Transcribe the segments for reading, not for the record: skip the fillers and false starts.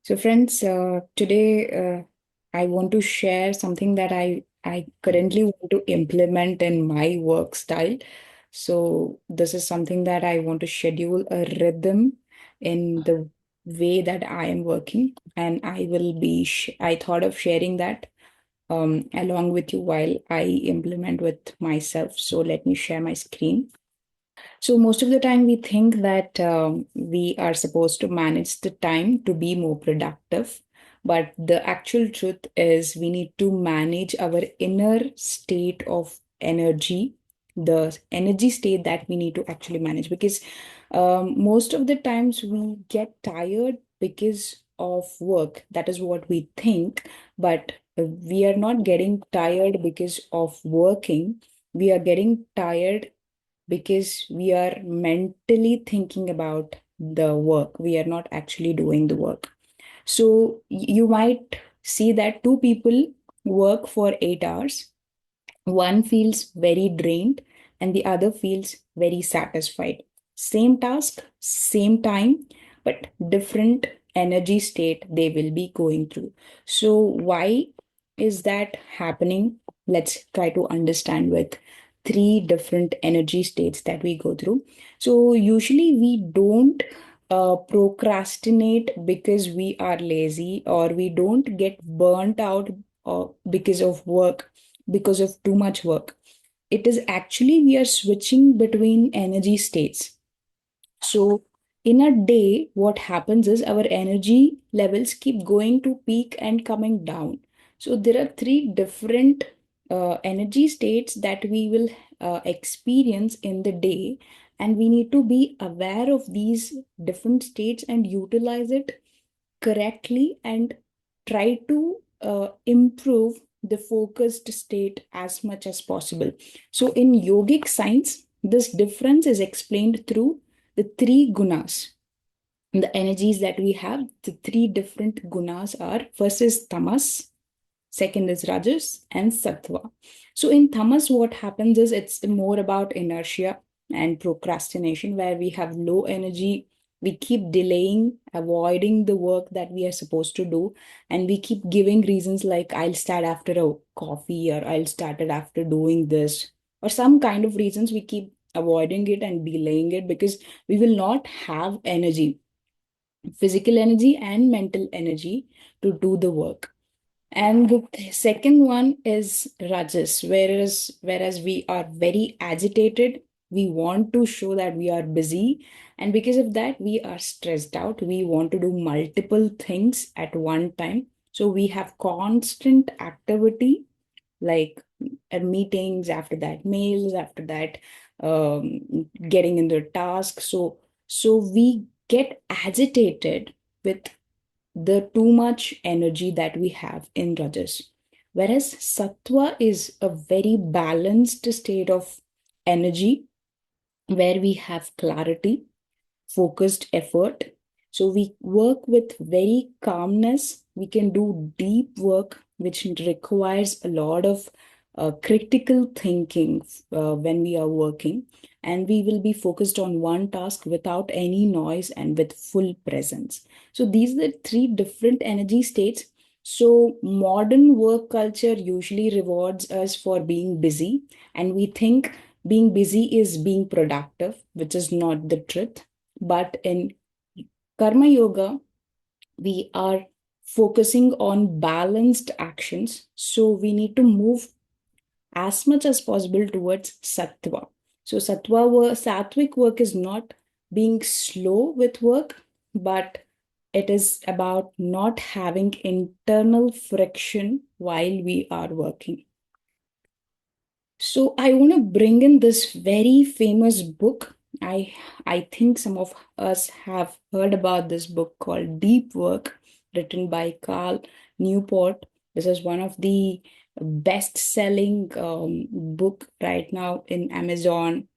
So, friends, today I want to share something that I currently want to implement in my work style. So, this is something that I want to schedule a rhythm in the way that I am working, and I thought of sharing that along with you while I implement with myself. So, let me share my screen. So, most of the time, we think that we are supposed to manage the time to be more productive. But the actual truth is, we need to manage our inner state of energy, the energy state that we need to actually manage. Because most of the times we get tired because of work. That is what we think. But we are not getting tired because of working. We are getting tired because we are mentally thinking about the work. We are not actually doing the work. So you might see that two people work for 8 hours. One feels very drained and the other feels very satisfied. Same task, same time, but different energy state they will be going through. So, why is that happening? Let's try to understand with three different energy states that we go through. So, usually we don't procrastinate because we are lazy, or we don't get burnt out because of work, because of too much work. It is actually we are switching between energy states. So, in a day, what happens is our energy levels keep going to peak and coming down. So, there are three different energy states that we will experience in the day, and we need to be aware of these different states and utilize it correctly and try to improve the focused state as much as possible. So, in yogic science, this difference is explained through the three gunas. The energies that we have, the three different gunas are: first is tamas, second is rajas, and sattva. So, in tamas, what happens is it's more about inertia and procrastination, where we have low energy. We keep delaying, avoiding the work that we are supposed to do, and we keep giving reasons like, I'll start after a coffee, or I'll start it after doing this, or some kind of reasons. We keep avoiding it and delaying it because we will not have energy, physical energy and mental energy, to do the work. And the second one is rajas, whereas we are very agitated, we want to show that we are busy, and because of that, we are stressed out. We want to do multiple things at one time. So we have constant activity, like meetings, after that mails, after that getting into a task. So we get agitated with the too much energy that we have in Rajas. Whereas Sattva is a very balanced state of energy where we have clarity, focused effort. So we work with very calmness. We can do deep work, which requires a lot of critical thinking when we are working. And we will be focused on one task without any noise and with full presence. So these are the three different energy states. So modern work culture usually rewards us for being busy, and we think being busy is being productive, which is not the truth. But in Karma Yoga, we are focusing on balanced actions. So we need to move as much as possible towards Sattva. So Sattvic work is not being slow with work, but it is about not having internal friction while we are working. So I want to bring in this very famous book. I think some of us have heard about this book called Deep Work, written by Carl Newport. This is one of the best-selling book right now in Amazon,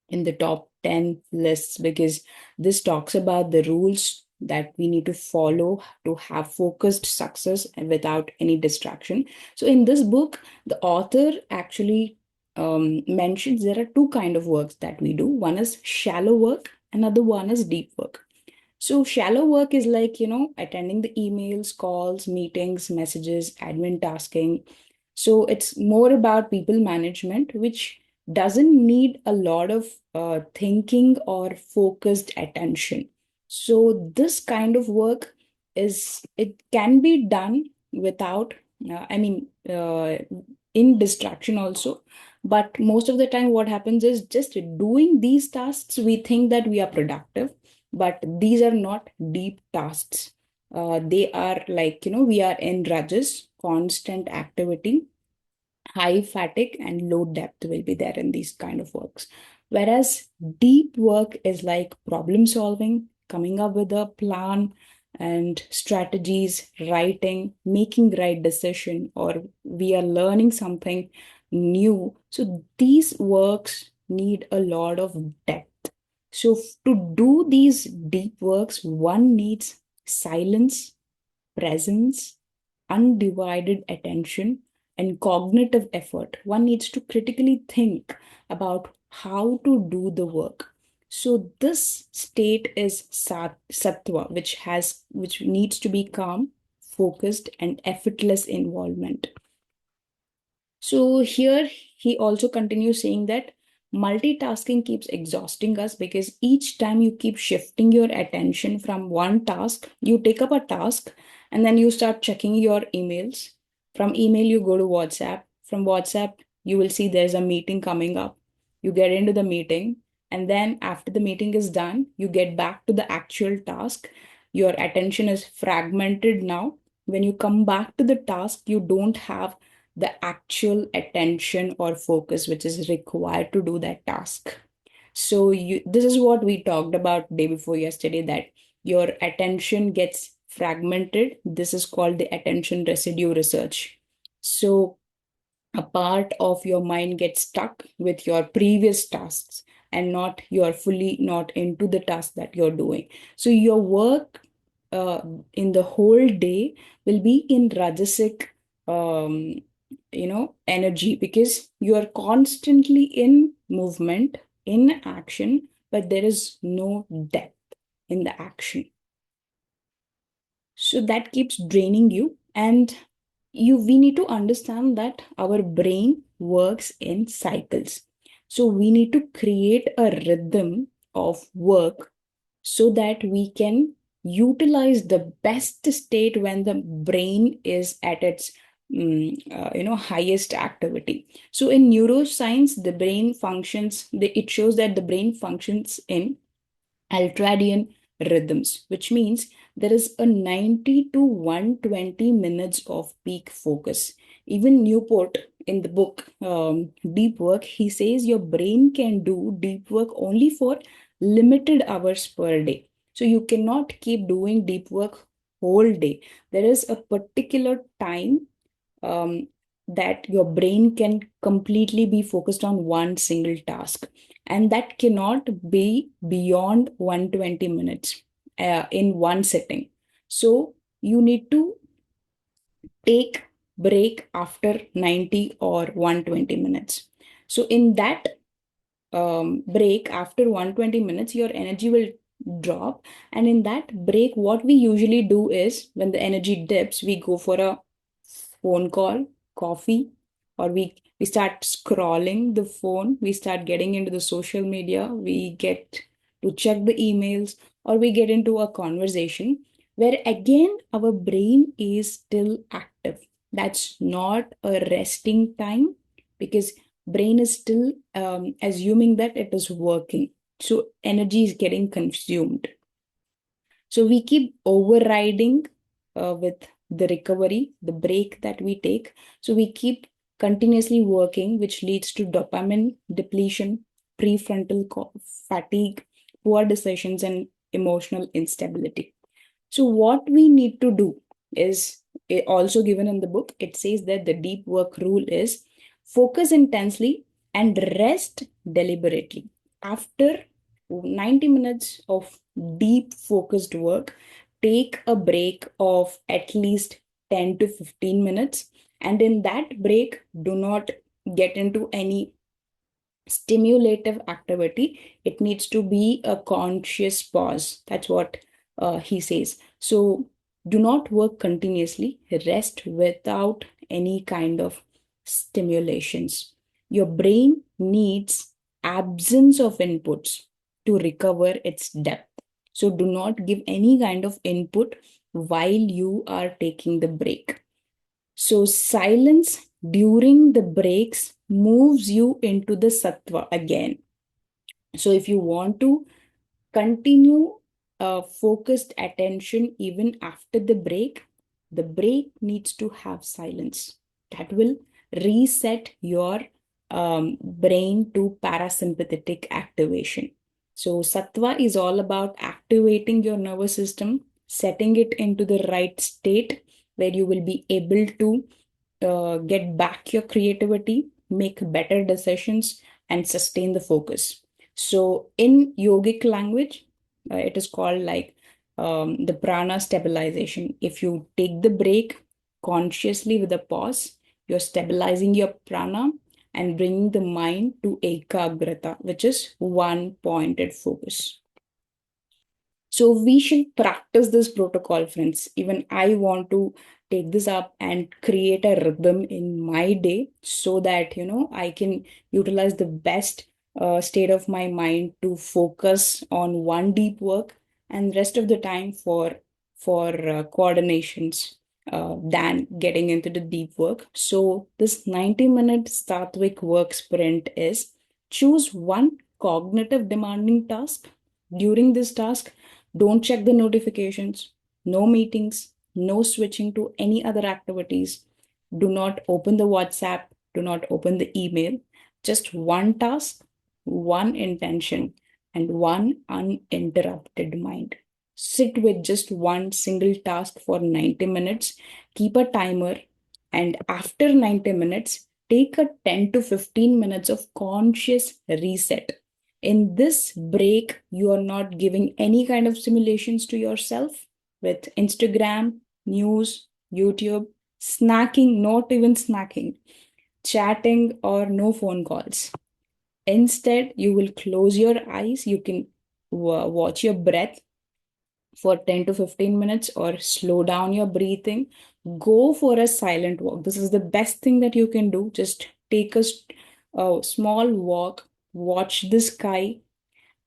in the top 10 lists, because this talks about the rules that we need to follow to have focused success and without any distraction. So in this book, the author actually mentions there are two kind of works that we do. One is shallow work, another one is deep work. So shallow work is like, attending the emails, calls, meetings, messages, admin tasking. So it's more about people management, which doesn't need a lot of thinking or focused attention. So this kind of work it can be done without, in distraction also. But most of the time, what happens is just doing these tasks, we think that we are productive, but these are not deep tasks. They are like, we are in rajas, constant activity, high fatigue and low depth will be there in these kind of works. Whereas deep work is like problem solving, coming up with a plan and strategies, writing, making right decision, or we are learning something new. So these works need a lot of depth. So to do these deep works, one needs silence, presence, undivided attention, and cognitive effort. One needs to critically think about how to do the work. So this state is sattva, which needs to be calm, focused, and effortless involvement. So here he also continues saying that multitasking keeps exhausting us because each time you keep shifting your attention from one task, you take up a task and then you start checking your emails. From email, you go to WhatsApp. From WhatsApp, you will see there's a meeting coming up. You get into the meeting, and then after the meeting is done, you get back to the actual task. Your attention is fragmented now. When you come back to the task, you don't have the actual attention or focus which is required to do that task. So this is what we talked about day before yesterday, that your attention gets fragmented. This is called the attention residue research. So a part of your mind gets stuck with your previous tasks and not you're fully not into the task that you're doing. So your work uh, in the whole day will be in rajasic um, energy, because you are constantly in movement, in action, but there is no depth in the action. So that keeps draining you, and we need to understand that our brain works in cycles. So we need to create a rhythm of work so that we can utilize the best state when the brain is at its highest activity. So in neuroscience, the brain functions, it shows that the brain functions in ultradian rhythms, which means there is a 90 to 120 minutes of peak focus. Even Newport in the book Deep Work, he says your brain can do deep work only for limited hours per day. So you cannot keep doing deep work whole day. There is a particular time um, that your brain can completely be focused on one single task, and that cannot be beyond 120 minutes in one sitting. So you need to take break after 90 or 120 minutes. So in that break after 120 minutes, your energy will drop. And in that break, what we usually do is when the energy dips, we go for a phone call, coffee, or we start scrolling the phone, we start getting into the social media, we get to check the emails, or we get into a conversation where again our brain is still active. That's not a resting time, because brain is still assuming that it is working. So energy is getting consumed. So we keep overriding with the recovery, the break that we take. So we keep continuously working, which leads to dopamine depletion, prefrontal fatigue, poor decisions, and emotional instability. So what we need to do is also given in the book. It says that the deep work rule is focus intensely and rest deliberately. After 90 minutes of deep focused work, take a break of at least 10 to 15 minutes. And in that break, do not get into any stimulative activity. It needs to be a conscious pause. That's what he says. So do not work continuously, rest without any kind of stimulations. Your brain needs absence of inputs to recover its depth. So do not give any kind of input while you are taking the break. So silence during the breaks moves you into the sattva again. So if you want to continue focused attention even after the break needs to have silence. That will reset your brain to parasympathetic activation. So, sattva is all about activating your nervous system, setting it into the right state where you will be able to get back your creativity, make better decisions, and sustain the focus. So, in yogic language, it is called like the prana stabilization. If you take the break consciously with a pause, you're stabilizing your prana and bringing the mind to ekagrata, which is one pointed focus. So we should practice this protocol, friends. Even I want to take this up and create a rhythm in my day so that, I can utilize the best state of my mind to focus on one deep work and rest of the time for coordinations than getting into the deep work. So this 90-minute Sattvic work sprint is choose one cognitive demanding task. During this task, don't check the notifications, no meetings, no switching to any other activities. Do not open the WhatsApp, do not open the email. Just one task, one intention, and one uninterrupted mind. Sit with just one single task for 90 minutes, keep a timer, and after 90 minutes, take a 10 to 15 minutes of conscious reset. In this break, you are not giving any kind of simulations to yourself with Instagram, news, YouTube, snacking, not even snacking, chatting, or no phone calls. Instead, you will close your eyes. You can watch your breath for 10 to 15 minutes or slow down your breathing. Go for a silent walk. This is the best thing that you can do. Just take a small walk, watch the sky,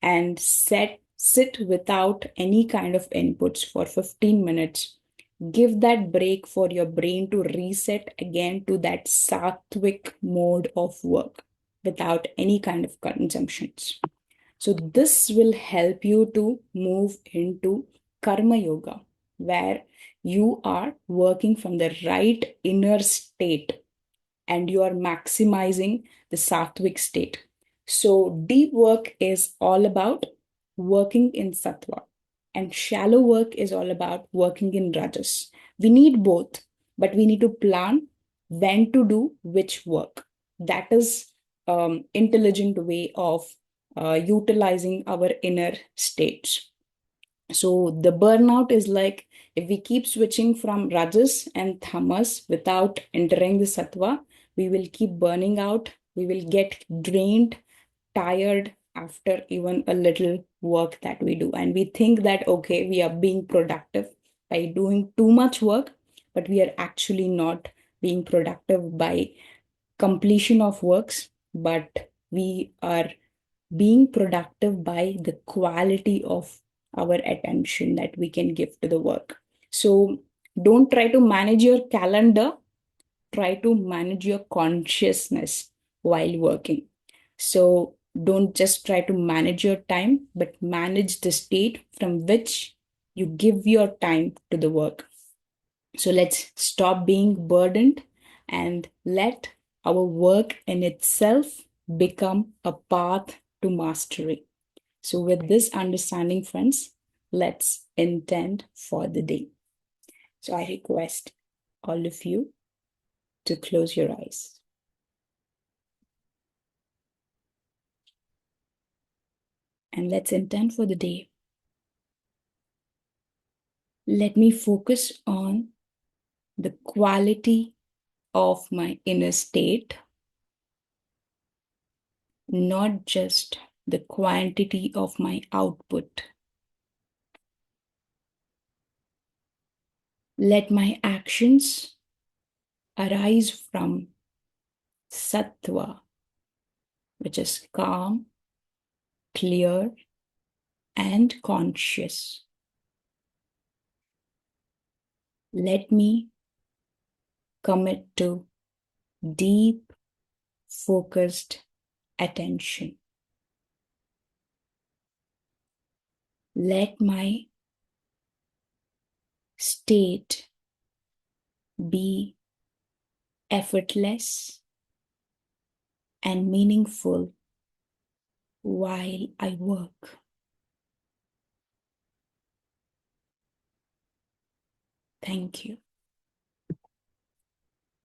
and sit without any kind of inputs for 15 minutes. Give that break for your brain to reset again to that sattvic mode of work without any kind of consumptions. So this will help you to move into karma yoga, where you are working from the right inner state and you are maximizing the sattvic state. So, deep work is all about working in sattva, and shallow work is all about working in rajas. We need both, but we need to plan when to do which work. That is intelligent way of utilizing our inner states. So the burnout is like if we keep switching from rajas and tamas without entering the sattva, we will keep burning out. We will get drained, tired after even a little work that we do. And we think that, okay, we are being productive by doing too much work, but we are actually not being productive by completion of works, but we are being productive by the quality of our attention that we can give to the work. So don't try to manage your calendar, try to manage your consciousness while working. So don't just try to manage your time, but manage the state from which you give your time to the work. So let's stop being burdened and let our work in itself become a path to mastery. So, with this understanding, friends, let's intend for the day. So, I request all of you to close your eyes. And let's intend for the day. Let me focus on the quality of my inner state, not just the quantity of my output. Let my actions arise from Sattva, which is calm, clear, and conscious. Let me commit to deep, focused attention. Let my state be effortless and meaningful while I work. Thank you.